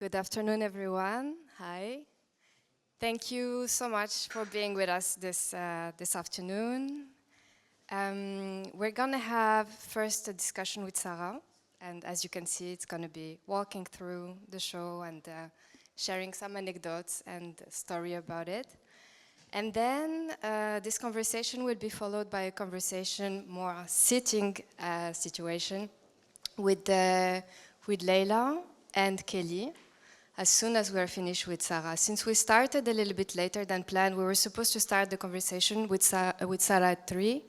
Good afternoon, everyone. Hi. Thank you so much for being with us this afternoon. We're going to have first a discussion with Sara. And as you can see, it's going to be walking through the show and sharing some anecdotes and story about it. And then this conversation will be followed by a conversation, more sitting situation with Leila and Kelly. As soon as we are finished with Sara. Since we started a little bit later than planned, we were supposed to start the conversation with Sara at 3.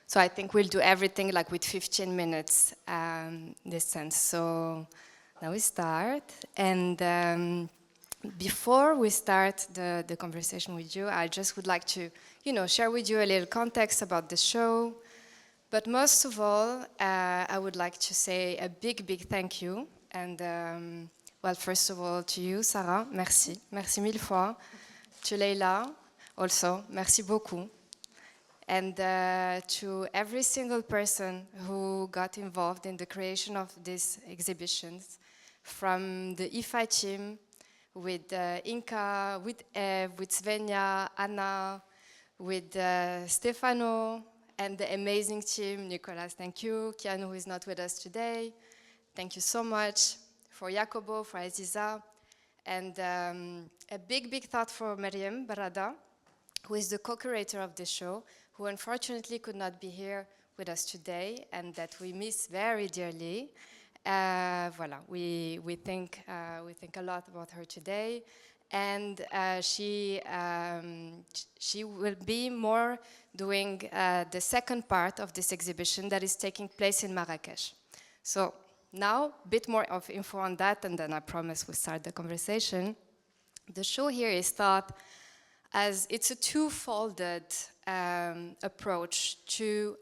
So I think we'll do everything like with 15 minutes this sense. So now we start. And before we start the conversation with you, I just would like to, share with you a little context about the show. But most of all, I would like to say a big, big thank you. And well, first of all, to you, Sara, merci. Merci mille fois. To Leila, also, merci beaucoup. And to every single person who got involved in the creation of these exhibitions, from the IFA team, with Inka, with Eve, with Svenja, Anna, with Stefano, and the amazing team, Nicolás, thank you. Keanu, who is not with us today, thank you so much. For Jacobo, for Aziza, and a big, big thought for Meriem, Berrada, who is the co-curator of the show, who unfortunately could not be here with us today, and that we miss very dearly. Voilà, we think a lot about her today, and she will be more doing the second part of this exhibition that is taking place in Marrakech. So. Now, a bit more of info on that, and then I promise we'll start the conversation. The show here is thought as it's a two-folded approach to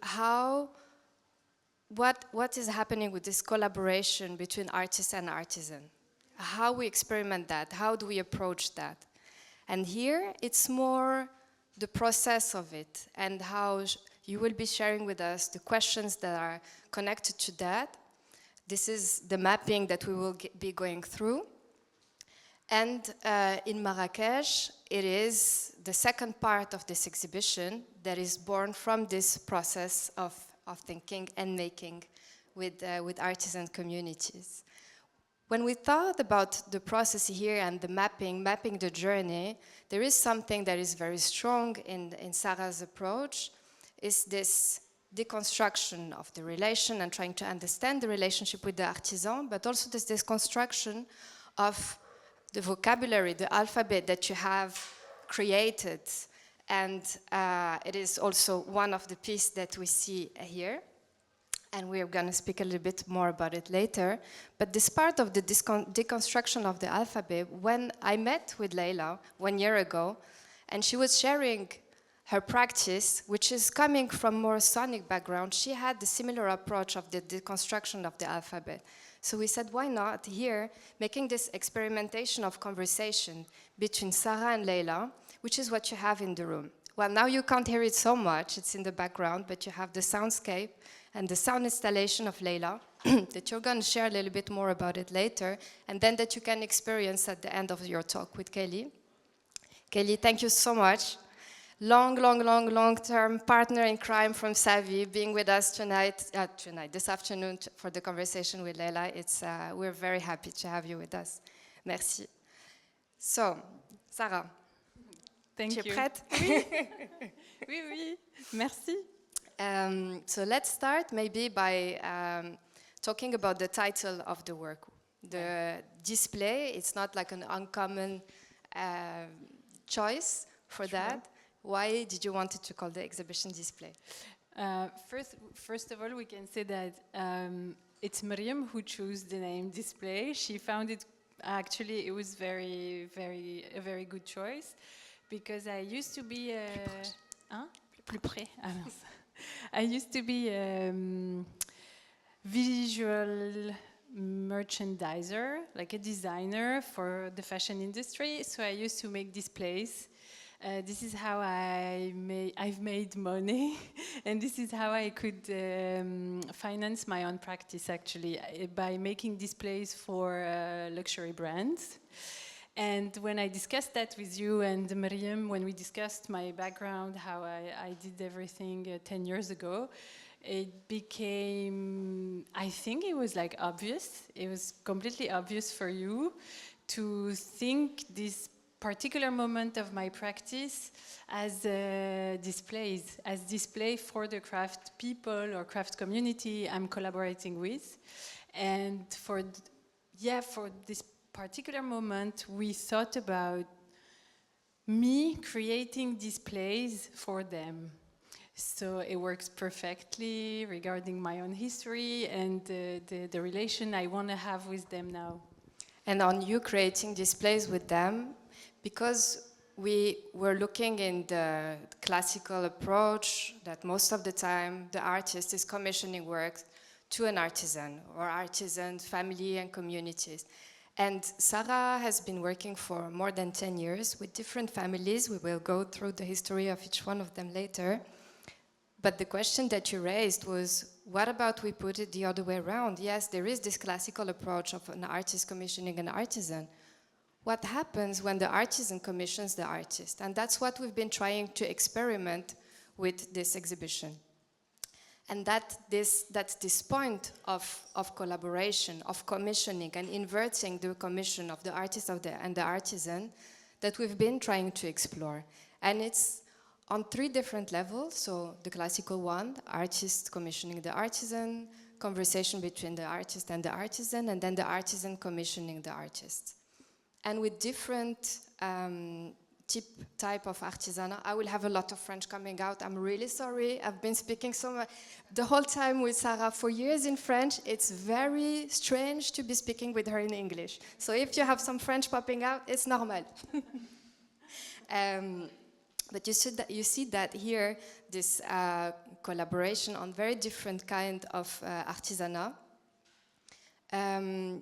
what is happening with this collaboration between artist and artisan. How we experiment that, how do we approach that? And here, it's more the process of it, and how you will be sharing with us the questions that are connected to that. This is the mapping that we will be going through. And in Marrakech, it is the second part of this exhibition that is born from this process of thinking and making with artisan communities. When we thought about the process here and the mapping the journey, there is something that is very strong in Sara's approach, is this deconstruction of the relation and trying to understand the relationship with the artisan, but also this deconstruction of the vocabulary, the alphabet that you have created. And it is also one of the pieces that we see here. And we're going to speak a little bit more about it later. But this part of the deconstruction of the alphabet, when I met with Leila 1 year ago, and she was sharing her practice, which is coming from more sonic background, she had the similar approach of the deconstruction of the alphabet. So we said, why not here, making this experimentation of conversation between Sara and Leila, which is what you have in the room. Well, now you can't hear it so much, it's in the background, but you have the soundscape and the sound installation of Leila, that you're going to share a little bit more about it later, and then that you can experience at the end of your talk with Kelly. Kelly, thank you so much. Long-term partner in crime from Savi, being with us this afternoon for the conversation with Leila. We're very happy to have you with us. Merci. So, Sara, Thank you. Tu es prête? Oui. Merci. So let's start maybe by talking about the title of the work. The display, it's not like an uncommon choice for that. Why did you want it to call the exhibition display? First of all, we can say that it's Meriem who chose the name display. She found it, actually, it was a very good choice, because I used to be plus près. I used to be a visual merchandiser, like a designer for the fashion industry. So I used to make displays This is how I've made money, and this is how I could finance my own practice, actually, by making displays for luxury brands. And when I discussed that with you and Meriem, when we discussed my background, how I did everything 10 years ago, it became, I think it was like obvious. It was completely obvious for you to think this particular moment of my practice as displays, as display for the craft people or craft community I'm collaborating with. And for this particular moment, we thought about me creating displays for them. So it works perfectly regarding my own history and the relation I want to have with them now. And on you creating displays with them, because we were looking in the classical approach that most of the time the artist is commissioning work to an artisan or artisan family and communities. And Sara has been working for more than 10 years with different families. We will go through the history of each one of them later. But the question that you raised was, what about we put it the other way around? Yes, there is this classical approach of an artist commissioning an artisan. What happens when the artisan commissions the artist? And that's what we've been trying to experiment with this exhibition. And that's this point of collaboration, of commissioning and inverting the commission of the artist and the artisan that we've been trying to explore. And it's on 3 different levels. So the classical one, artist commissioning the artisan, conversation between the artist and the artisan, and then the artisan commissioning the artist. And with different type of artisanat. I will have a lot of French coming out. I'm really sorry. I've been speaking so much the whole time with Sara for years in French. It's very strange to be speaking with her in English. So if you have some French popping out, it's normal. But you see that here, this collaboration on very different kind of artisanat.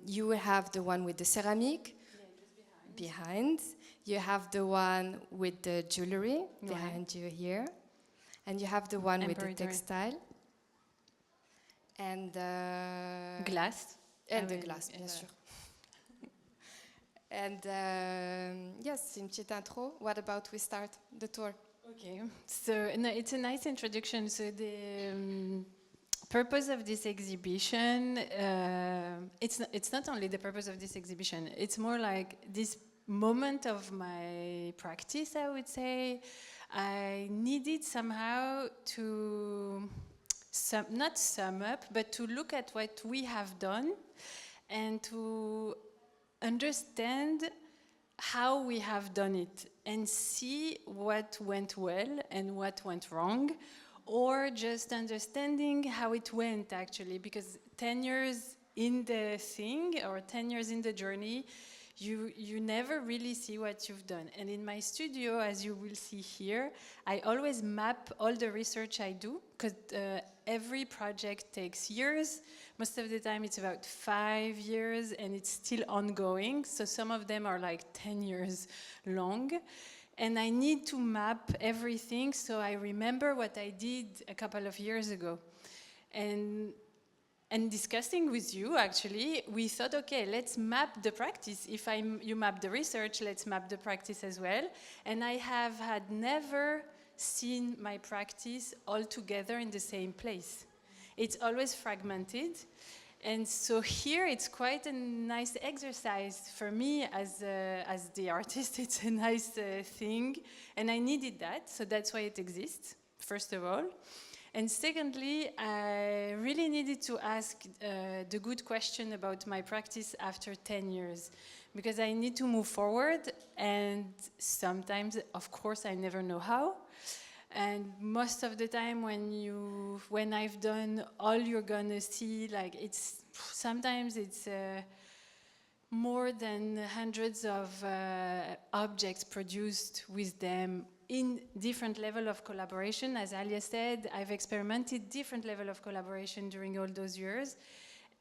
You will have the one with the ceramic behind. You have the one with the jewelry behind you here. And you have the one with the textile. And glass. And the glass, bien sûr. And yes, une petite intro. What about we start the tour? Okay, so no, it's a nice introduction. So the purpose of this exhibition, it's not only the purpose of this exhibition, it's more like this moment of my practice, I would say. I needed somehow to not sum up, but to look at what we have done and to understand how we have done it and see what went well and what went wrong, or just understanding how it went actually, because 10 years in the thing or 10 years in the journey, you never really see what you've done. And in my studio, as you will see here, I always map all the research I do, because every project takes years. Most of the time it's about 5 years and it's still ongoing. So some of them are like 10 years long. And I need to map everything so I remember what I did a couple of years ago. And discussing with you, actually, we thought, okay, let's map the practice. If you map the research, let's map the practice as well. And I have had never seen my practice all together in the same place. It's always fragmented. And so here it's quite a nice exercise for me as the artist. It's a nice thing. And I needed that, so that's why it exists, first of all. And secondly, I really needed to ask the good question about my practice after 10 years, because I need to move forward, and sometimes, of course, I never know how. And most of the time when I've done all you're gonna see, like sometimes it's more than hundreds of objects produced with them in different level of collaboration. As Alya said, I've experimented different level of collaboration during all those years.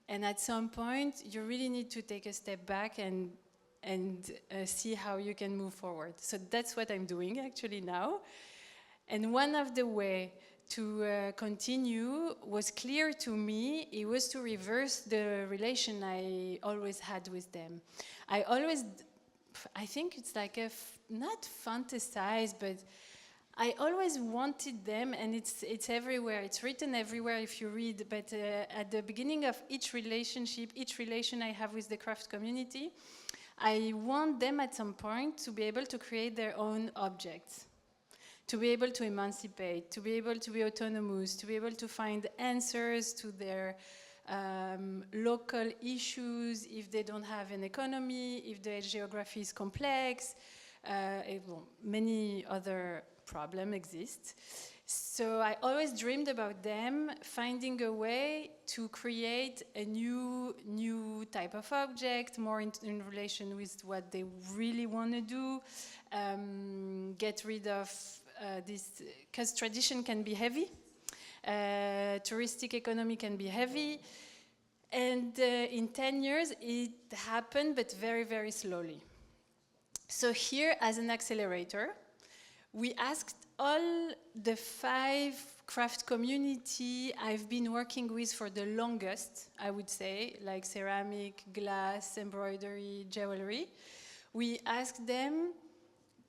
And at some point, you really need to take a step back and see how you can move forward. So that's what I'm doing actually now. And one of the way to continue was clear to me. It was to reverse the relation I always had with them. I think it's like not fantasize, but I always wanted them, and it's everywhere. It's written everywhere if you read. But at the beginning of each relationship, each relation I have with the craft community, I want them at some point to be able to create their own objects, to be able to emancipate, to be able to be autonomous, to be able to find answers to their local issues if they don't have an economy, if the geography is complex, many other problems exist. So I always dreamed about them finding a way to create a new type of object, more in relation with what they really want to do, get rid of this, because tradition can be heavy, touristic economy can be heavy, and in 10 years it happened, but very, very slowly. So here, as an accelerator, we asked all the 5 craft community I've been working with for the longest, I would say, like ceramic, glass, embroidery, jewelry. We asked them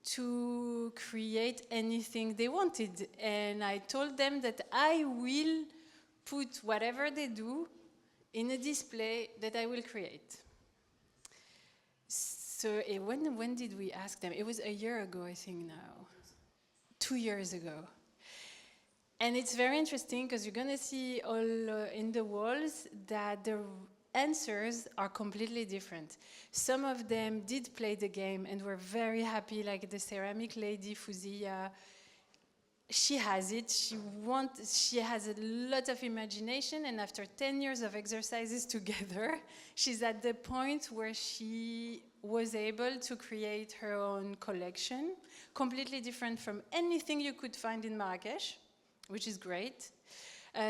to create anything they wanted. And I told them that I will put whatever they do in a display that I will create. So when did we ask them? It was a year ago, I think now. 2 years ago. And it's very interesting because you're going to see all in the walls that the answers are completely different. Some of them did play the game and were very happy, like the ceramic lady, Fuzia. She has it, she has a lot of imagination, and after 10 years of exercises together, she's at the point where she was able to create her own collection, completely different from anything you could find in Marrakech, which is great.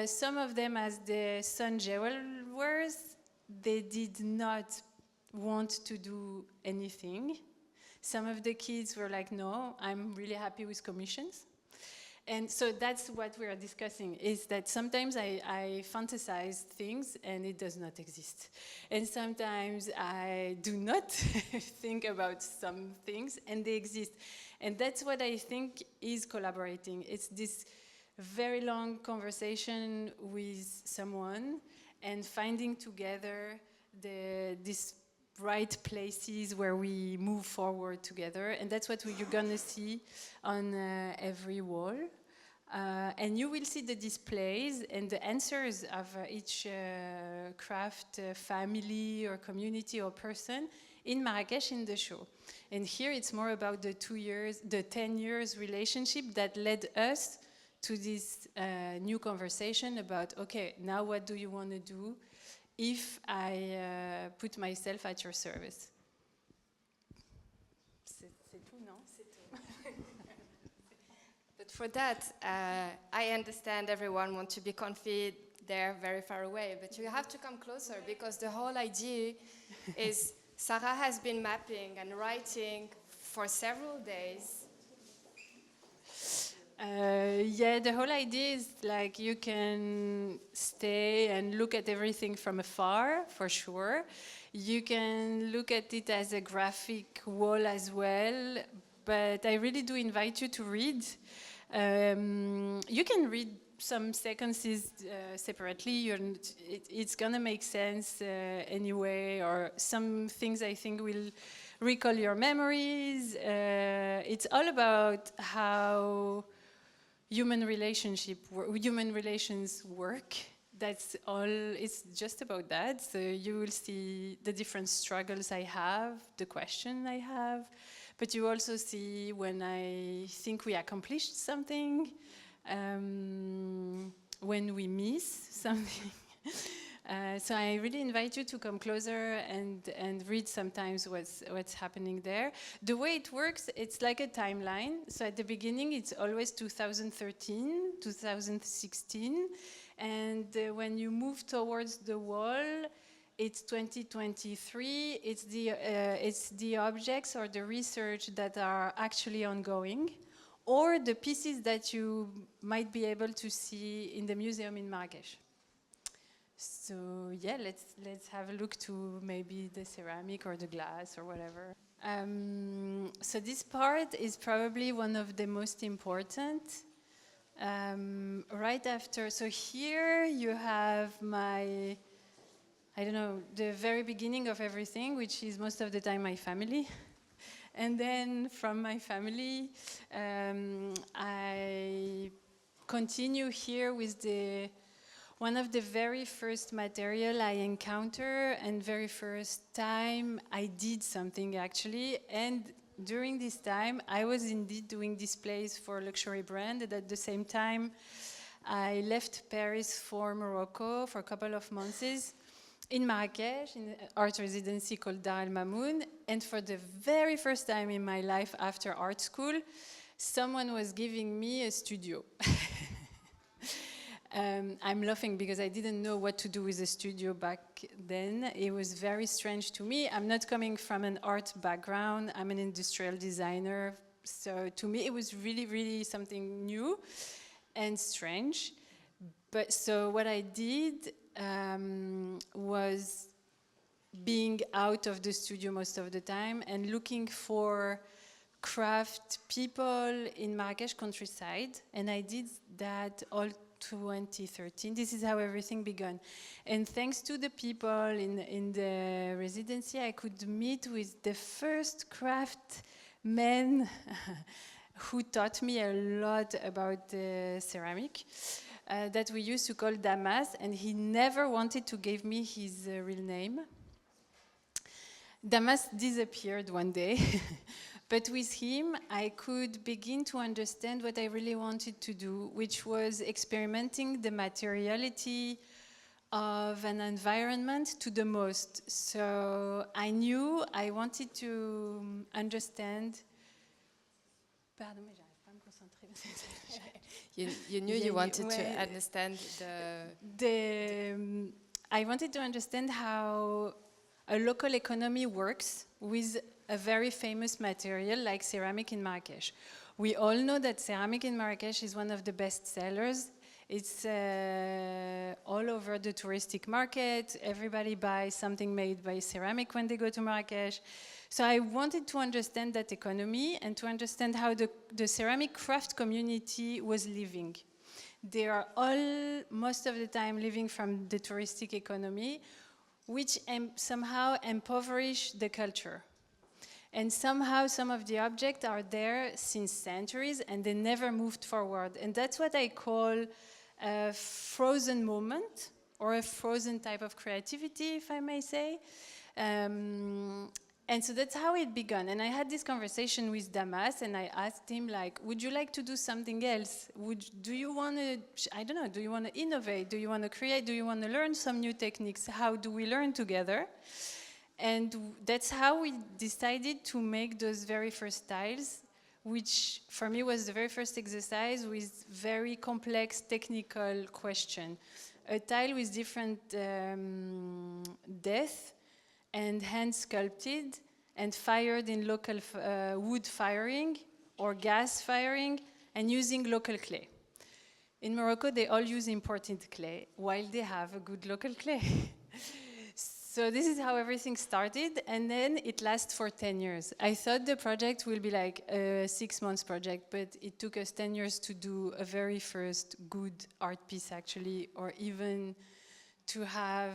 Some of them, as the sun jewelers, they did not want to do anything. Some of the kids were like, no, I'm really happy with commissions. And so that's what we are discussing, is that sometimes I fantasize things and it does not exist. And sometimes I do not think about some things and they exist. And that's what I think is collaborating. It's this very long conversation with someone and finding together these right places where we move forward together, and that's what you're gonna see on every wall. And you will see the displays and the answers of each craft family or community or person in Marrakech in the show. And here it's more about the 10 years relationship that led us to this new conversation about, okay, now what do you want to do if I put myself at your service? C'est tout, non? C'est tout. But for that, I understand everyone wants to be comfy there very far away, but you have to come closer because the whole idea is Sara has been mapping and writing for several days. Yeah, the whole idea is like you can stay and look at everything from afar, for sure. You can look at it as a graphic wall as well, but I really do invite you to read. You can read some sequences separately. It's gonna make sense anyway, or some things I think will recall your memories. It's all about how human relations work. That's all. It's just about that. So you will see the different struggles I have, the question I have, but you also see when I think we accomplished something, when we miss something. So I really invite you to come closer and read sometimes what's happening there. The way it works, it's like a timeline. So at the beginning, it's always 2013, 2016. And when you move towards the wall, it's 2023, it's the objects or the research that are actually ongoing, or the pieces that you might be able to see in the museum in Marrakech. So yeah, let's have a look to maybe the ceramic or the glass or whatever. So this part is probably one of the most important. Right after, so here you have my, I don't know, the very beginning of everything, which is most of the time my family. And then from my family, I continue here with one of the very first material I encounter and very first time I did something actually. And during this time, I was indeed doing displays for a luxury brand. And at the same time, I left Paris for Morocco for a couple of months in Marrakech, in an art residency called 𝗗𝗶𝘀𝗽𝗆. And for the very first time in my life after art school, someone was giving me a studio. I'm laughing because I didn't know what to do with a studio back then. It was very strange to me. I'm not coming from an art background. I'm an industrial designer. So to me, it was really, really something new and strange. But so what I did was being out of the studio most of the time and looking for craft people in Marrakech countryside. And I did that all 2013. This is how everything began. And thanks to the people in the residency, I could meet with the first craft men who taught me a lot about ceramic that we used to call Damas, and he never wanted to give me his real name. Damas disappeared one day. But with him, I could begin to understand what I really wanted to do, which was experimenting the materiality of an environment to the most. So I knew I wanted to understand. Pardon, mais j'arrive pas à me concentrer. You knew you wanted to understand I wanted to understand how a local economy works with a very famous material like ceramic in Marrakech. We all know that ceramic in Marrakech is one of the best sellers. It's all over the touristic market. Everybody buys something made by ceramic when they go to Marrakech. So I wanted to understand that economy and to understand how the ceramic craft community was living. They are all, most of the time, living from the touristic economy, which somehow impoverish the culture. And somehow some of the objects are there since centuries and they never moved forward. And that's what I call a frozen moment, or a frozen type of creativity, if I may say. And so that's how it began. And I had this conversation with Damas, and I asked him, like, would you like to do something else? Do you want to, I don't know, do you want to innovate? Do you want to create? Do you want to learn some new techniques? How do we learn together? And that's how we decided to make those very first tiles, which for me was the very first exercise with very complex technical question. A tile with different depth and hand sculpted and fired in local wood firing or gas firing and using local clay. In Morocco, they all use imported clay while they have a good local clay. So this is how everything started, and then it lasts for 10 years. I thought the project will be like a 6-month project, but it took us 10 years to do a very first good art piece, actually, or even to have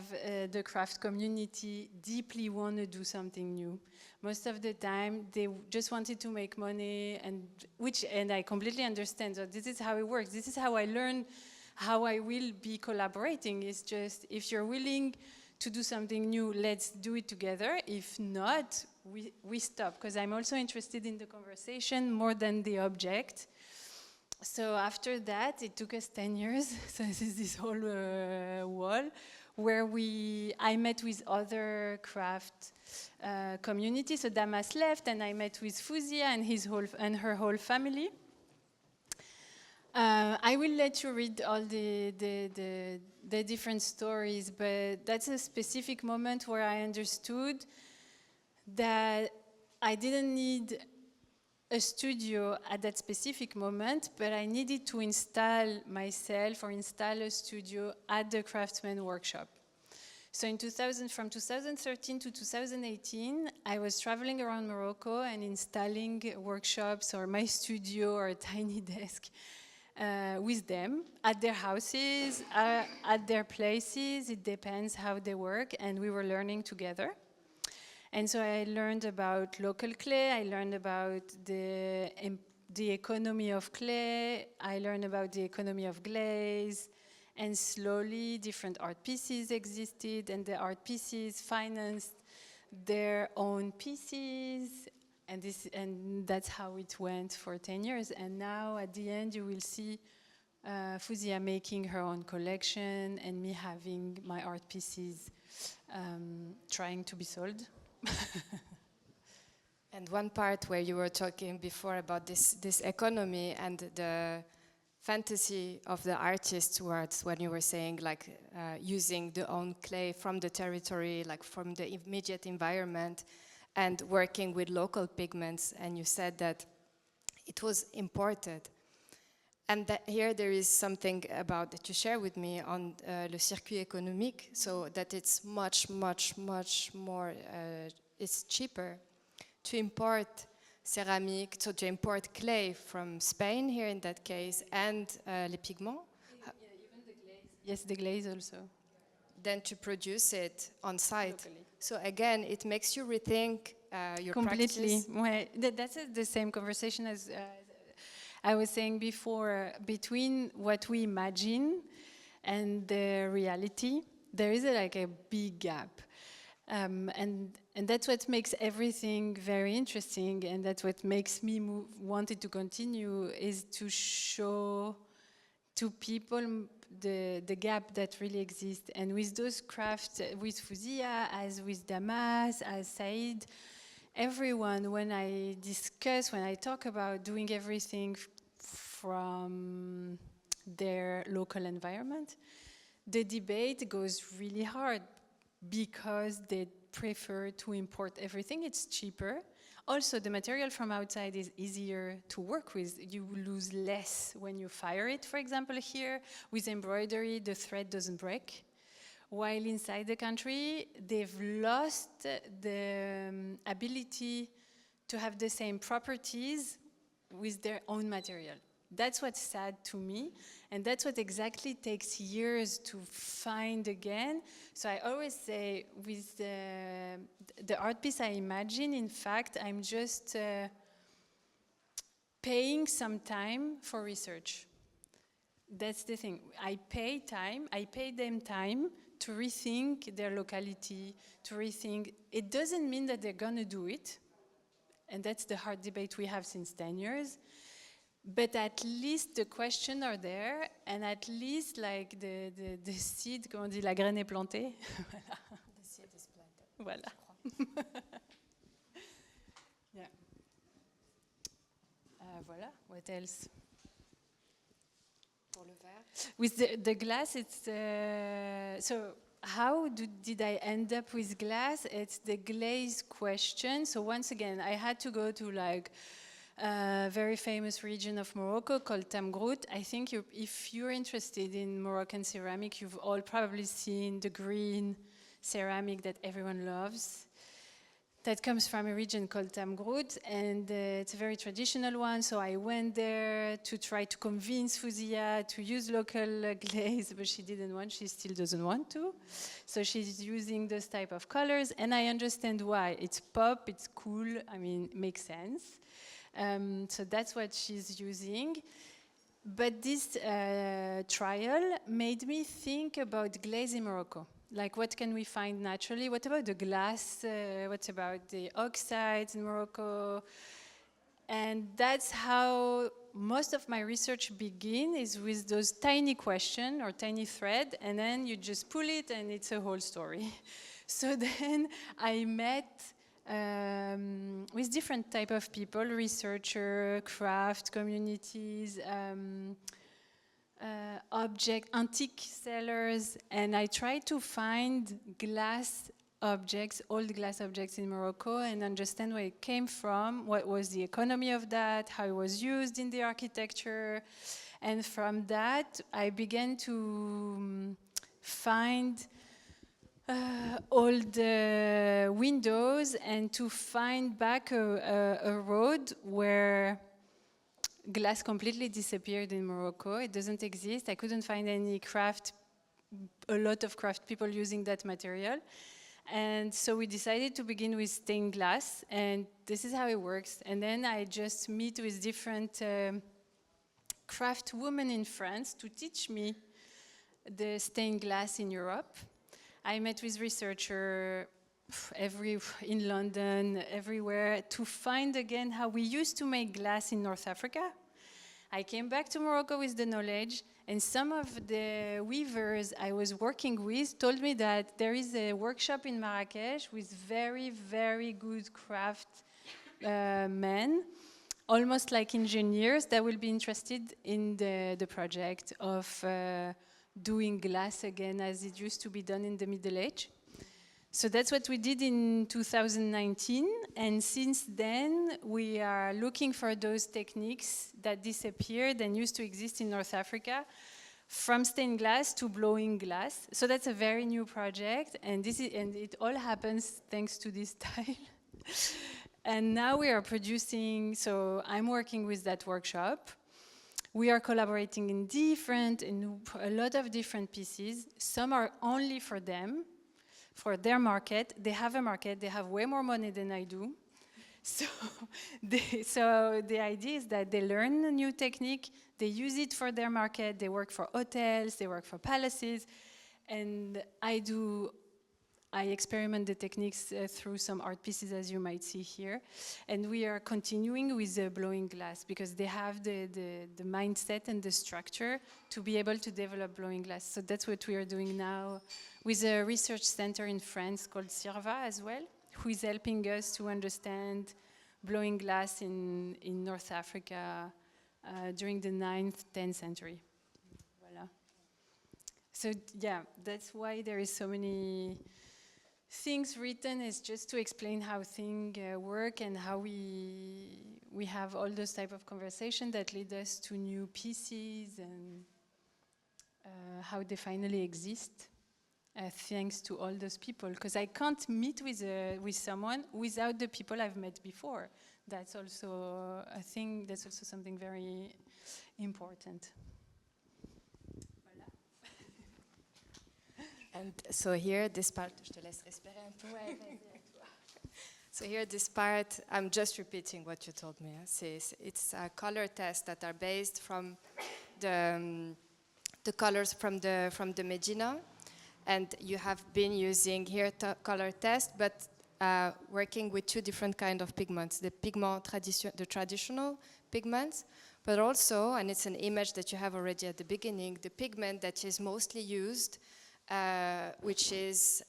the craft community deeply want to do something new. Most of the time, they just wanted to make money, and I completely understand. So this is how it works. This is how I learned how I will be collaborating. It's just, if you're willing to do something new, let's do it together. If not, we stop, because I'm also interested in the conversation more than the object. So after that, it took us 10 years. So this is this whole wall where I met with other craft communities. So Damas left, and I met with Fouzia and her whole family. I will let you read all the different stories, but that's a specific moment where I understood that I didn't need a studio at that specific moment, but I needed to install myself or install a studio at the Craftsman workshop. So from 2013 to 2018, I was traveling around Morocco and installing workshops or my studio or a tiny desk with them at their houses, at their places. It depends how they work, and we were learning together. And so I learned about local clay, I learned about the economy of clay, I learned about the economy of glaze, and slowly different art pieces existed, and the art pieces financed their own pieces, and that's how it went for 10 years. And now at the end you will see Fouzia making her own collection and me having my art pieces trying to be sold. And one part where you were talking before about this economy and the fantasy of the artist towards when you were saying like using the own clay from the territory, like from the immediate environment, and working with local pigments, and you said that it was imported. And that here there is something about that you share with me on le circuit économique, so that it's much more, it's cheaper to import ceramic, so to import clay from Spain here in that case, and les pigments. Yeah, even the glaze. Yes, the glaze also. Than to produce it on site. Locally. So again, it makes you rethink your Completely. practice. Well, that's the same conversation as I was saying before, between what we imagine and the reality, there is like a big gap. And that's what makes everything very interesting, and that's what makes me wanted to continue, is to show to people the gap that really exists. And with those crafts, with Fouzia, as with Damas, as Said, everyone, when I talk about doing everything from their local environment, the debate goes really hard because they prefer to import everything. It's cheaper. Also, the material from outside is easier to work with. You lose less when you fire it. For example, here with embroidery, the thread doesn't break. While inside the country, they've lost the ability to have the same properties with their own material. That's what's sad to me, and that's what exactly takes years to find again. So I always say, with the art piece I imagine, in fact, I'm just paying some time for research. That's the thing. I pay them time to rethink their locality, to rethink. It doesn't mean that they're gonna do it, and that's the hard debate we have since 10 years. But at least the questions are there, and at least like the seed, comment on dit, la graine est plantée. Voilà. The seed is planted. Voilà. Yeah. Voilà. What else? Pour le verre. With the glass, it's so. How did I end up with glass? It's the glaze question. So once again, I had to go to like a very famous region of Morocco called 𝗗𝗶𝘀𝗽𝗆. I think if you're interested in Moroccan ceramic, you've all probably seen the green ceramic that everyone loves. That comes from a region called 𝗗𝗶𝘀𝗽𝗆, and it's a very traditional one. So I went there to try to convince Fouzia to use local glaze, but she didn't want. She still doesn't want to. So she's using those type of colors, and I understand why. It's pop, it's cool. I mean, makes sense. So that's what she's using. But this trial made me think about glaze in Morocco. Like, what can we find naturally? What about the glass? What about the oxides in Morocco? And that's how most of my research begins, is with those tiny questions or tiny thread, and then you just pull it and it's a whole story. So then I met with different type of people, researcher, craft communities, antique sellers, and I tried to find glass objects, old glass objects in Morocco, and understand where it came from, what was the economy of that, how it was used in the architecture. And from that, I began to find all the windows and to find back a road where glass completely disappeared in Morocco. It doesn't exist. I couldn't find any a lot of craft people using that material. And so we decided to begin with stained glass, and this is how it works. And then I just meet with different craft women in France to teach me the stained glass in Europe. I met with researchers in London, everywhere, to find again how we used to make glass in North Africa. I came back to Morocco with the knowledge, and some of the weavers I was working with told me that there is a workshop in Marrakech with very, very good craft men, almost like engineers, that will be interested in the project of doing glass again as it used to be done in the Middle Age. So that's what we did in 2019, and since then we are looking for those techniques that disappeared and used to exist in North Africa, from stained glass to blowing glass. So that's a very new project, and it all happens thanks to this tile. And now we are producing, so I'm working with that workshop. We are collaborating in a lot of different pieces. Some are only for them, for their market. They have a market, they have way more money than I do. So the idea is that they learn a new technique, they use it for their market, they work for hotels, they work for palaces, and I experiment the techniques through some art pieces, as you might see here. And we are continuing with the blowing glass because they have the mindset and the structure to be able to develop blowing glass. So that's what we are doing now with a research center in France called 𝗗𝗶𝘀𝗽𝗆 as well, who is helping us to understand blowing glass in North Africa during the 9th, 10th century. Voilà. So yeah, that's why there is so many things written, is just to explain how things work and how we have all those type of conversation that lead us to new pieces and how they finally exist. Thanks to all those people, because I can't meet with someone without the people I've met before. That's also a thing. That's also something very important. Voilà. And so here, this part, je te laisse respirer un peu. Ouais, vas-y, toi. So here, this part, I'm just repeating what you told me. It's a color test that are based from the colors from the Medina. And you have been using here color test, but working with two different kind of pigments, the traditional pigments, but also, and it's an image that you have already at the beginning, the pigment that is mostly used, which is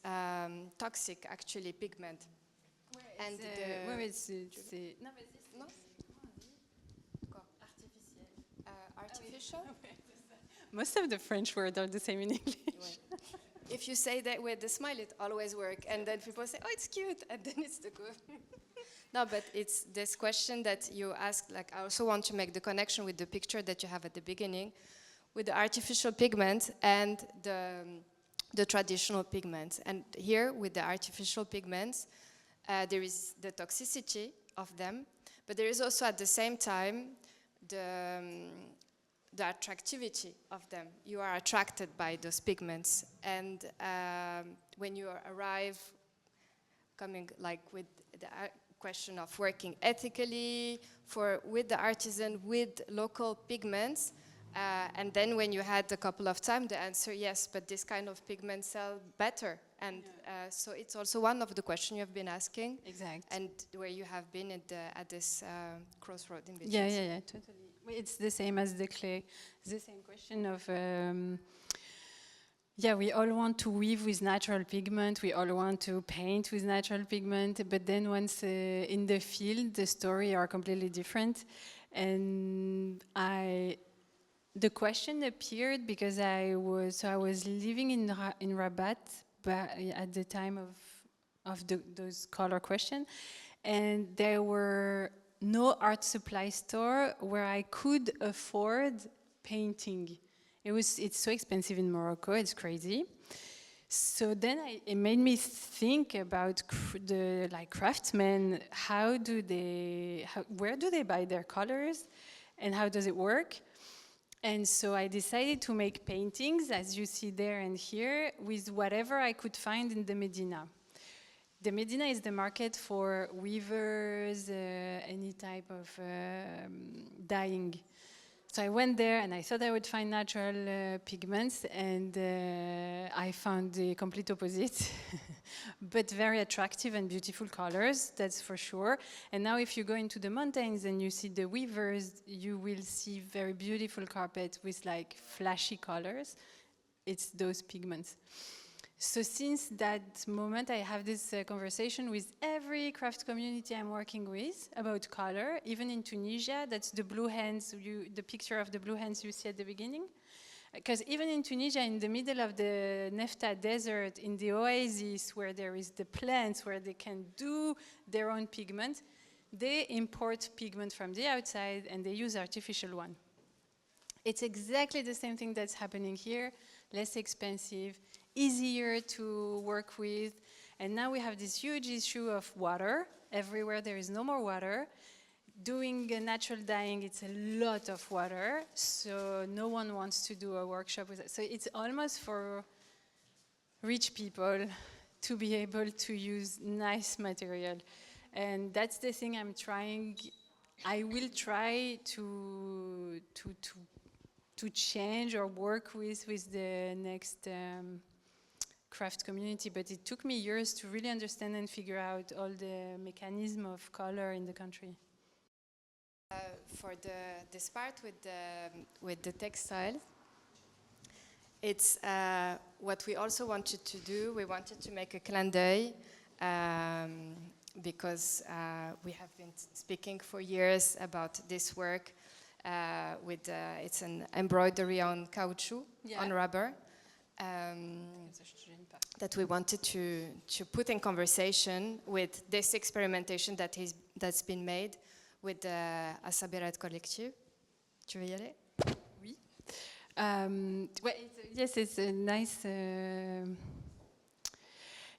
toxic, actually, pigment. Where is it? No? Artificial? Most of the French words are the same in English. If you say that with the smile, it always works. And then people say, oh, it's cute. And then it's the good. No, but it's this question that you asked, like, I also want to make the connection with the picture that you have at the beginning, with the artificial pigment and the traditional pigments. And here, with the artificial pigments, there is the toxicity of them, but there is also at the same time the attractivity of them. You are attracted by those pigments, and when you arrive, coming like with the question of working ethically with the artisan, with local pigments, and then when you had a couple of times, the answer yes, but this kind of pigments sell better, and so it's also one of the questions you have been asking. Exactly. And where you have been at this crossroad in between. Yeah, totally. It's the same as the clay. The same question of, we all want to weave with natural pigment, we all want to paint with natural pigment, but then once in the field, the story are completely different. And the question appeared because I was living in Rabat, but at the time of those color question, and there were no art supply store where I could afford painting. It's so expensive in Morocco, it's crazy. So then it made me think about the craftsmen. Where do they buy their colors, and how does it work? And so I decided to make paintings, as you see there and here, with whatever I could find in the Medina. The Medina is the market for weavers, any type of dyeing. So I went there and I thought I would find natural pigments, and I found the complete opposite, but very attractive and beautiful colors, that's for sure. And now if you go into the mountains and you see the weavers, you will see very beautiful carpet with like flashy colors. It's those pigments. So since that moment, I have this conversation with every craft community I'm working with about color. Even in Tunisia, that's the blue hands, the picture of the blue hands you see at the beginning. Because even in Tunisia, in the middle of the Nefta desert, in the oasis where there is the plants, where they can do their own pigment, they import pigment from the outside and they use artificial one. It's exactly the same thing that's happening here, less expensive, easier to work with. And now we have this huge issue of water. Everywhere there is no more water. Doing natural dyeing, it's a lot of water. So no one wants to do a workshop with it. So it's almost for rich people to be able to use nice material. And that's the thing I'm trying. I will try to change or work with the next craft community, but it took me years to really understand and figure out all the mechanism of color in the country. For this part with the textile, it's what we also wanted to do. We wanted to make a clin d'œil because we have been speaking for years about this work it's an embroidery on caoutchouc, on rubber. That we wanted to put in conversation with this experimentation that's been made with the 𝗗𝗶𝘀𝗽𝗆𝘆 collective. Tu veux y aller? Oui. Yes, it's a nice.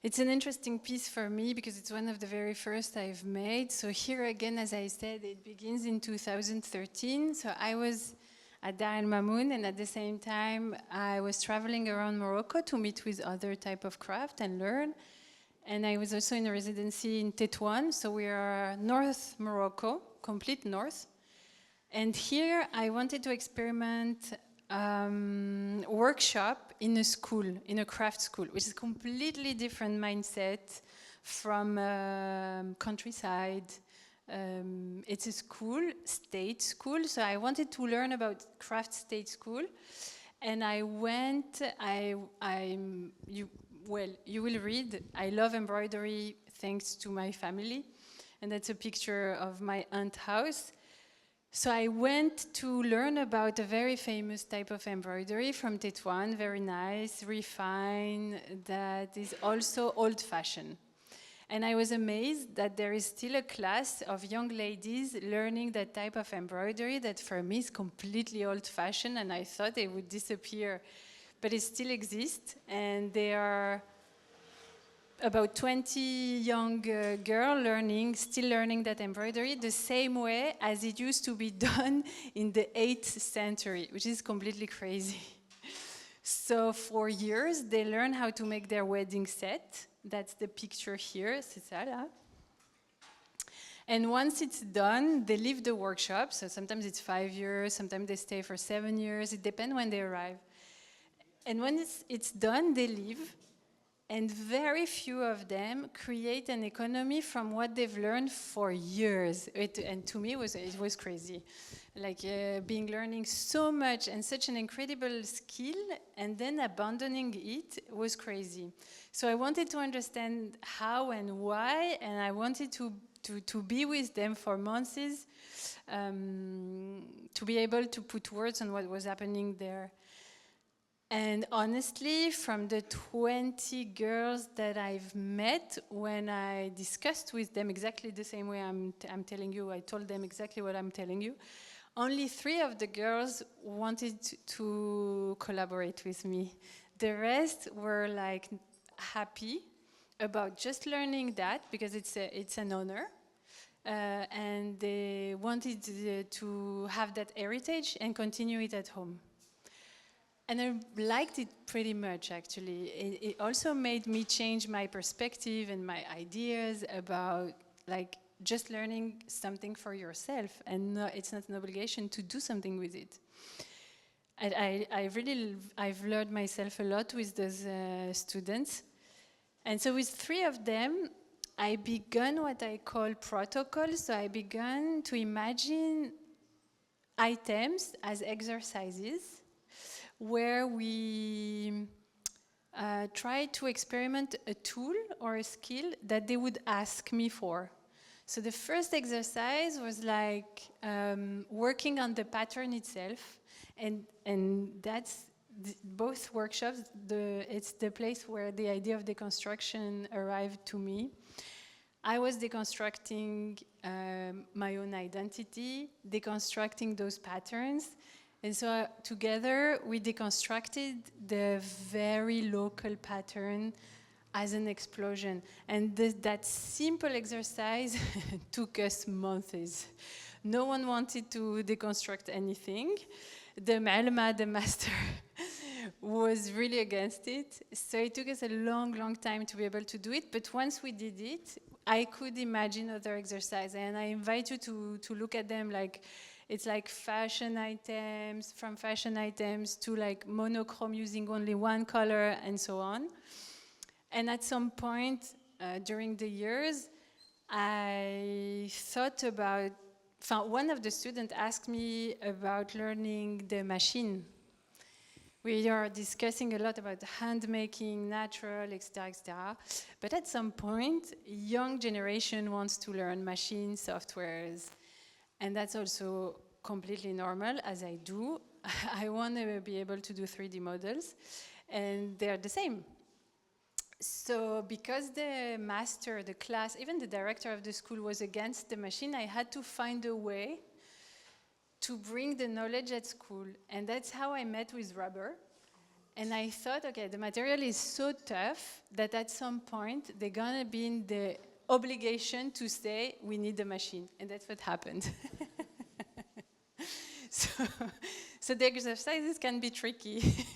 It's an interesting piece for me because it's one of the very first I've made. So here again, as I said, it begins in 2013. So I was at Dar El Mamoun, and at the same time, I was traveling around Morocco to meet with other type of craft and learn. And I was also in a residency in 𝗗𝗏𝘀𝗏, so we are North Morocco, complete north. And here I wanted to experiment workshop in a school, in a craft school, which is a completely different mindset from countryside. It's a school, state school, so I wanted to learn about craft state school. And I went, you will read, I love embroidery thanks to my family. And that's a picture of my aunt's house. So I went to learn about a very famous type of embroidery from 𝗗𝗏𝘀𝗏, very nice, refined, that is also old-fashioned. And I was amazed that there is still a class of young ladies learning that type of embroidery that for me is completely old-fashioned, and I thought they would disappear. But it still exists, and they are about 20 young girls still learning that embroidery the same way as it used to be done in the 8th century, which is completely crazy. So for years, they learn how to make their wedding set. That's the picture here, c'est ça là. And once it's done, they leave the workshop. So sometimes it's 5 years, sometimes they stay for 7 years. It depends when they arrive. And when it's done, they leave. And very few of them create an economy from what they've learned for years. And to me, it was crazy. Like learning so much and such an incredible skill, and then abandoning it was crazy. So I wanted to understand how and why, and I wanted to to be with them for months, to be able to put words on what was happening there. And honestly, from the 20 girls that I've met, when I discussed with them exactly the same way I'm telling you, I told them exactly what I'm telling you, only 3 of the girls wanted to collaborate with me. The rest were like happy about just learning that, because it's an honor. And they wanted to have that heritage and continue it at home. And I liked it pretty much, actually. It also made me change my perspective and my ideas about like just learning something for yourself, and it's not an obligation to do something with it. I've learned myself a lot with those students. And so with 3 of them, I began what I call protocols. So I began to imagine items as exercises where we try to experiment a tool or a skill that they would ask me for. So the first exercise was like working on the pattern itself, and that's both workshops. It's the place where the idea of deconstruction arrived to me. I was deconstructing my own identity, deconstructing those patterns. And so together we deconstructed the very local pattern as an explosion. And that simple exercise took us months. No one wanted to deconstruct anything. The 𝗗𝗀𝘀𝗽𝗆, the master, was really against it. So it took us a long, long time to be able to do it. But once we did it, I could imagine other exercises. And I invite you to look at them like, it's like fashion items, from fashion items to like monochrome using only one color and so on. And at some point during the years, I thought about, one of the students asked me about learning the machine. We are discussing a lot about hand making, natural, etc., etc. But at some point, young generation wants to learn machine softwares. And that's also completely normal, as I do. I want to be able to do 3D models, and they're the same. So because the master, the class, even the director of the school was against the machine, I had to find a way to bring the knowledge at school. And that's how I met with rubber. And I thought, okay, the material is so tough that at some point they're gonna be in the obligation to say, we need the machine. And that's what happened. So the exercises can be tricky.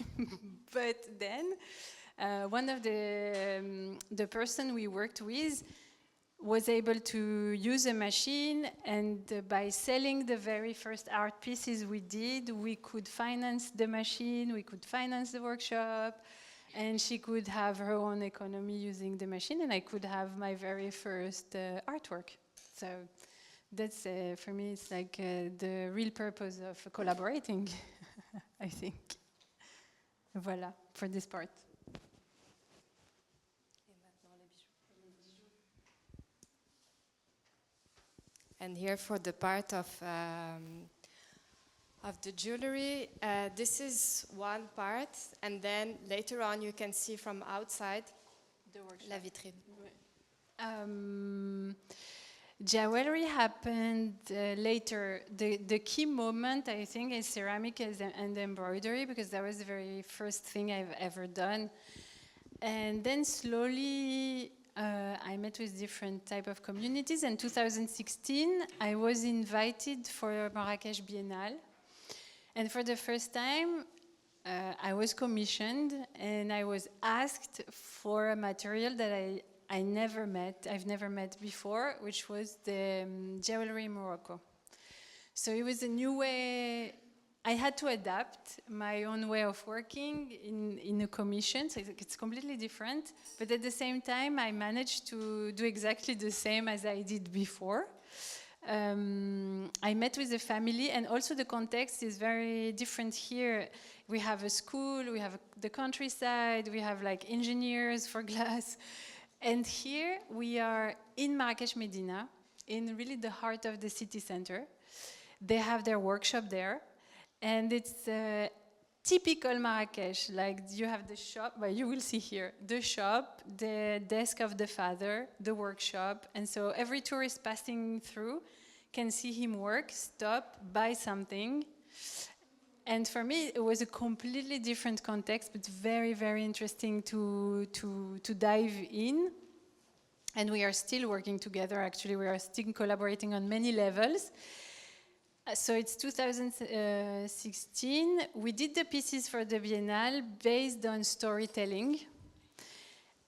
But then one of the person we worked with was able to use a machine, and by selling the very first art pieces we did, we could finance the machine, we could finance the workshop, and she could have her own economy using the machine, and I could have my very first artwork. So that's, for me, it's like the real purpose of collaborating, I think. Voilà, for this part. And here for the part of the jewelry, this is one part, and then later on you can see from outside The workshop. la vitrine. Jewelry happened later. The key moment, I think, is ceramic and embroidery, because that was the very first thing I've ever done. And then slowly, I met with different type of communities. In 2016, I was invited for Marrakech Biennale. And for the first time, I was commissioned, and I was asked for a material that I've never met before, which was the jewelry in Morocco. So it was a new way. I had to adapt my own way of working in a commission, so it's completely different. But at the same time, I managed to do exactly the same as I did before. I met with the family, and also the context is very different here. We have a school, we have the countryside, we have like engineers for glass. And here we are in Marrakech Medina, in really the heart of the city center. They have their workshop there, and it's typical Marrakech. Like you have the shop, well, you will see here, the shop, the desk of the father, the workshop, and so every tourist passing through can see him work, stop, buy something. And for me, it was a completely different context, but very, very interesting to dive in. And we are still working together, actually. We are still collaborating on many levels. So it's 2016. We did the pieces for the Biennale based on storytelling.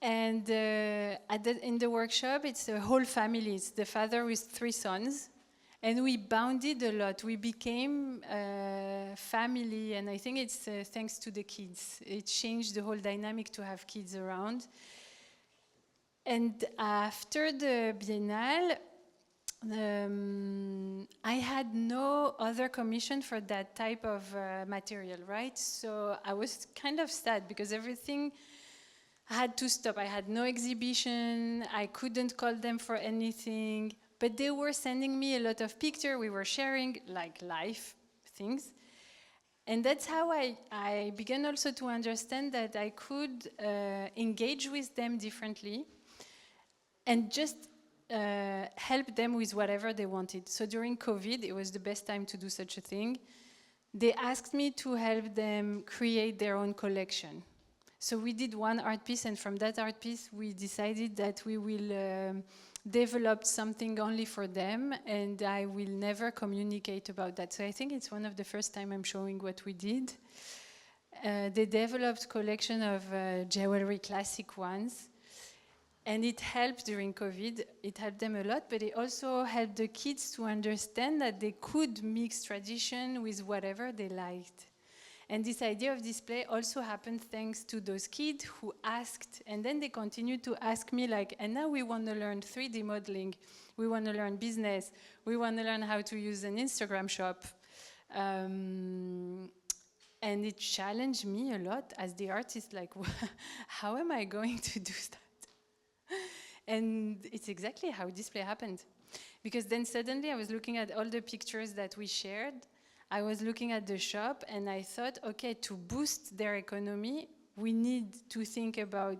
And in the workshop, it's a whole family. It's the father with 3 sons. And we bonded a lot. We became a family, and I think it's thanks to the kids. It changed the whole dynamic to have kids around. And after the Biennale, I had no other commission for that type of material, right? So I was kind of sad because everything had to stop. I had no exhibition. I couldn't call them for anything. But they were sending me a lot of pictures. We were sharing like life things. And that's how I began also to understand that I could engage with them differently and just help them with whatever they wanted. So during COVID, it was the best time to do such a thing. They asked me to help them create their own collection. So we did one art piece, and from that art piece, we decided that we will develop something only for them, and I will never communicate about that. So I think it's one of the first time I'm showing what we did. They developed collection of jewelry, classic ones, and it helped during COVID. It helped them a lot, but it also helped the kids to understand that they could mix tradition with whatever they liked. And this idea of display also happened thanks to those kids who asked, and then they continued to ask me like, and now we want to learn 3D modeling, we want to learn business, we want to learn how to use an Instagram shop. And it challenged me a lot as the artist, like, how am I going to do that? And it's exactly how display happened. Because then suddenly I was looking at all the pictures that we shared. I was looking at the shop and I thought, okay, to boost their economy, we need to think about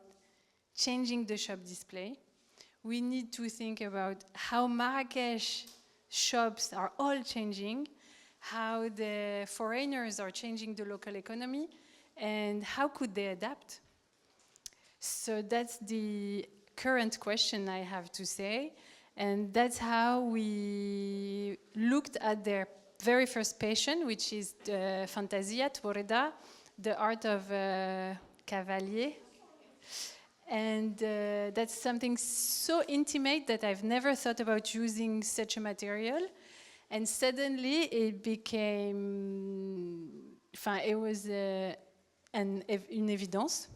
changing the shop display. We need to think about how Marrakech shops are all changing, how the foreigners are changing the local economy, and how could they adapt? So that's the current question, I have to say. And that's how we looked at their very first patient, which is the Fantasia, 𝗗𝗶𝘀𝗽𝗆, the art of 𝗗𝗶𝘀𝗽𝗆. And that's something so intimate that I've never thought about using such a material. And suddenly it became, it was une évidence.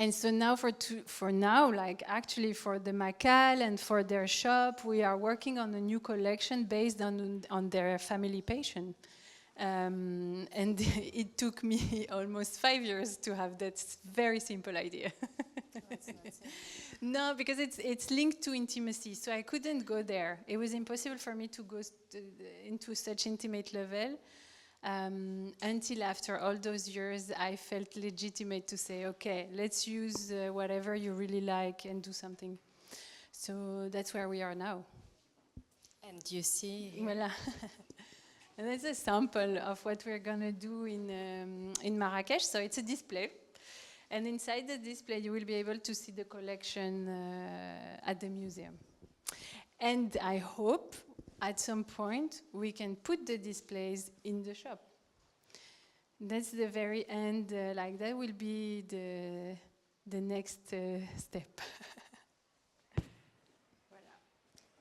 And so now for now, like actually for the Macal and for their shop, we are working on a new collection based on their family patient. And it took me almost 5 years to have that very simple idea. No, because it's linked to intimacy, so I couldn't go there. It was impossible for me to go into such intimate level. Until after all those years, I felt legitimate to say, okay, let's use whatever you really like and do something. So that's where we are now. And you see... Voilà. And that's a sample of what we're going to do in Marrakech. So it's a display. And inside the display, you will be able to see the collection at the museum. And I hope at some point, we can put the displays in the shop. That's the very end, like that will be the next step. Voilà.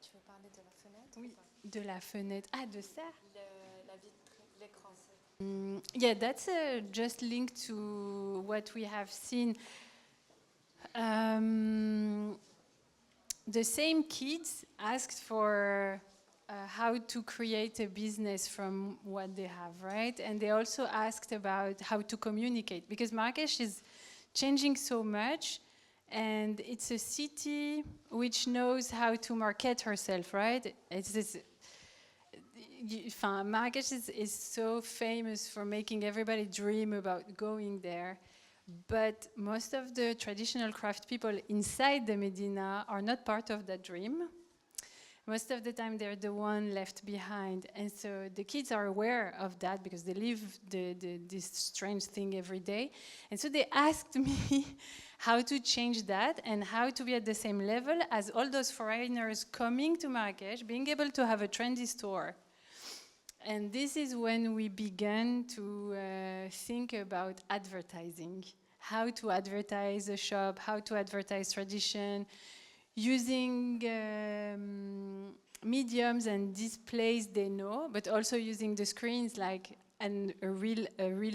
Tu veux parler de la fenêtre? Oui, de la fenêtre. Ah, de ça? La vitre, l'écran. Yeah, that's just linked to what we have seen. The same kids asked for how to create a business from what they have, right? And they also asked about how to communicate, because Marrakech is changing so much, And it's a city which knows how to market herself, right? It's this. Marrakech is so famous for making everybody dream about going there. But most of the traditional craft people inside the Medina are not part of that dream. Most of the time they're the one left behind. And so the kids are aware of that because they live this strange thing every day. And so they asked me how to change that and how to be at the same level as all those foreigners coming to Marrakech, being able to have a trendy store. And this is when we began to think about advertising, how to advertise a shop, how to advertise tradition, using mediums and displays they know, but also using the screens like a real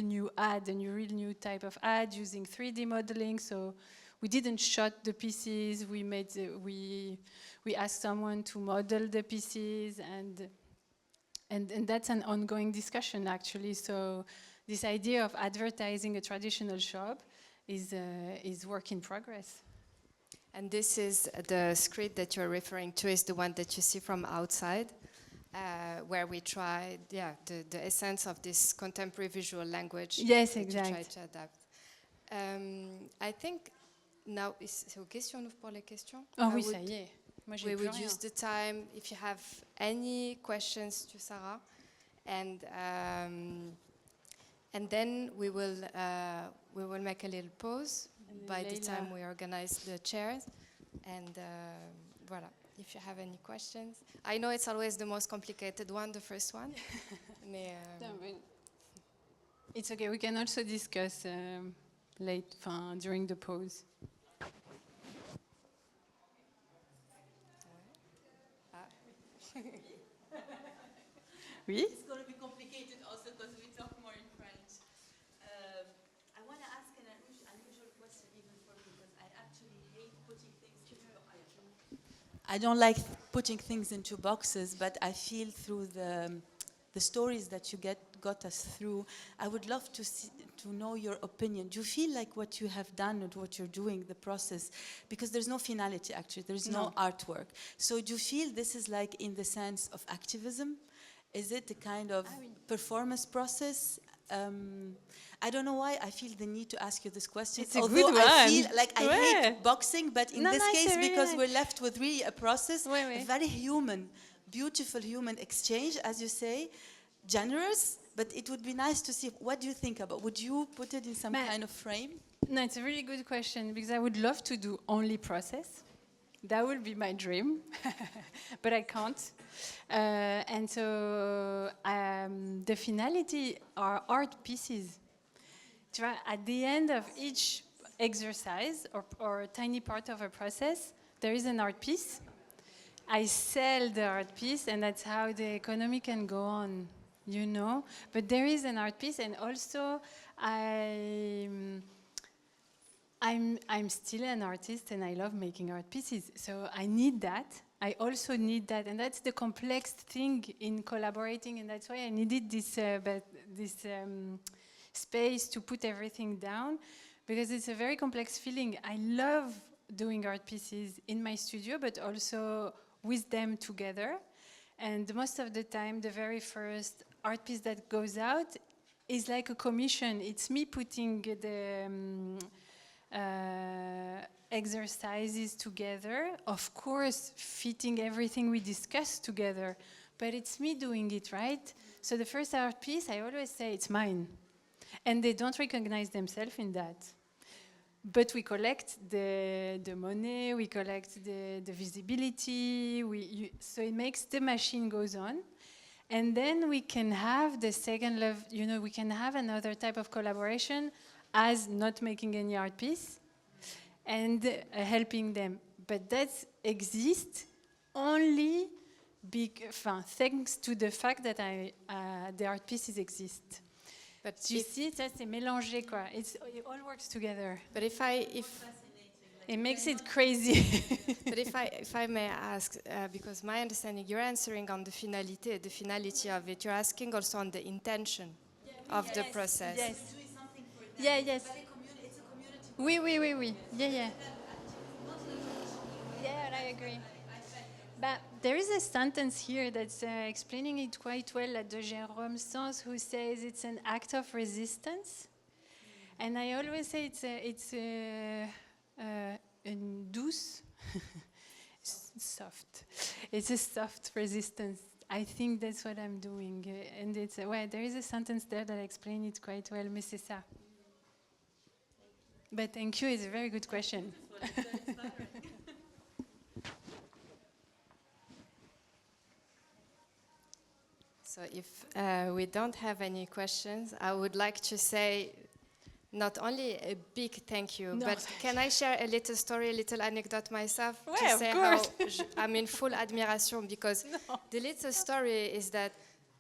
new ad, a real new type of ad, using 3D modeling. So we didn't shot the pieces. We asked someone to model the pieces, and that's an ongoing discussion actually. So this idea of advertising a traditional shop is work in progress. And this is the script that you're referring to is the one that you see from outside, where we tried, the essence of this contemporary visual language. Yes, exactly. exactly. To try to adapt. I think now, c'est aux questions, pour les questions? Oh oui, ça y est. Moi, j'ai we plus would rien. use the time if you have any questions to Sara, and then we will make a little pause by the time we organize the chairs, and voilà. If you have any questions, I know it's always the most complicated one, the first one. Mais, it's okay. We can also discuss during the pause. Oui? It's going to be complicated also because we talk more in French. I want to ask an unusual question even for me because I actually hate putting things into boxes. I don't like putting things into boxes, but I feel through the stories that you got us through, I would love to know your opinion. Do you feel like what you have done and what you're doing, the process, because there's no finality actually, there's no artwork. So do you feel this is like in the sense of activism? Is it a kind of performance process? I don't know why I feel the need to ask you this question. It's a Although good one. I feel like I hate boxing, but in this case, because we're left with really a process, a very human, beautiful human exchange, as you say, generous, but it would be nice to see, what do you think about? Would you put it in some kind of frame? No, it's a really good question because I would love to do only process. That would be my dream, but I can't. And so the finality are art pieces. At the end of each exercise or tiny part of a process, there is an art piece. I sell the art piece, and that's how the economy can go on, you know. But there is an art piece, and also I'm still an artist and I love making art pieces. So I need that. I also need that. And that's the complex thing in collaborating. And that's why I needed this space to put everything down, because it's a very complex feeling. I love doing art pieces in my studio, but also with them together. And most of the time, the very first art piece that goes out is like a commission. It's me putting the exercises together, of course fitting everything we discussed together, but it's me doing it, right? So the first art piece, I always say it's mine, and they don't recognize themselves in that. But we collect the money, we collect the visibility, so it makes the machine goes on. And then we can have the second level, you know, we can have another type of collaboration as not making any art piece and helping them. But that exists only thanks to the fact that the art pieces exist. But you see, that's mélangé, quoi. It all works together. But if it makes it crazy. But if I may ask, because my understanding, you're answering on the finality of it. You're asking also on the intention of the process. Yes. Yeah, yes. Oui. Yeah. I agree. But there is a sentence here that's explaining it quite well at 𝗗𝗶𝘀𝗽𝗆 who says it's an act of resistance. And I always say it's douce, soft. It's a soft resistance. I think that's what I'm doing. And it's, well, there is a sentence there that explains it quite well, mais c'est ça. But thank you, it's a very good question. So if we don't have any questions, I would like to say not only a big thank you, but can I share a little story, a little anecdote myself? Well, to of say course. how I'm in full admiration, because the little story is that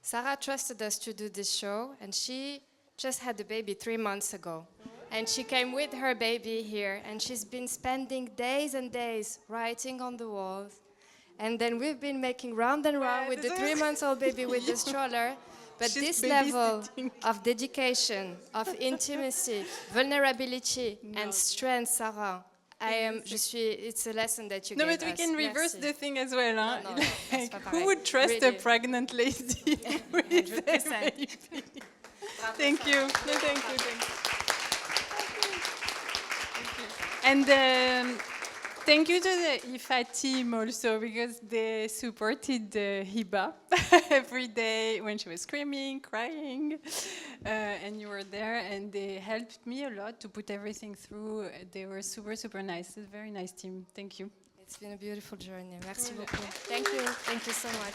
Sara trusted us to do this show, and she just had a baby 3 months ago. And she came with her baby here, and she's been spending days and days writing on the walls. And then we've been making round and round with the 3-month-old baby with the stroller. But She's this level of dedication, of intimacy, vulnerability, and strength, Sara, it's a lesson that you gave us. No, but we can reverse the thing as well. Huh? No, Like, who would trust really. a pregnant lady with a 100%. baby? Thank you. No, thank you. And thank you to the IFA team also, because they supported 𝗗𝗶𝘀𝗽𝗆 every day when she was screaming, crying, and you were there, and they helped me a lot to put everything through. They were super, super nice. It's a very nice team. Thank you. It's been a beautiful journey. Merci beaucoup. Thank you. Thank you so much.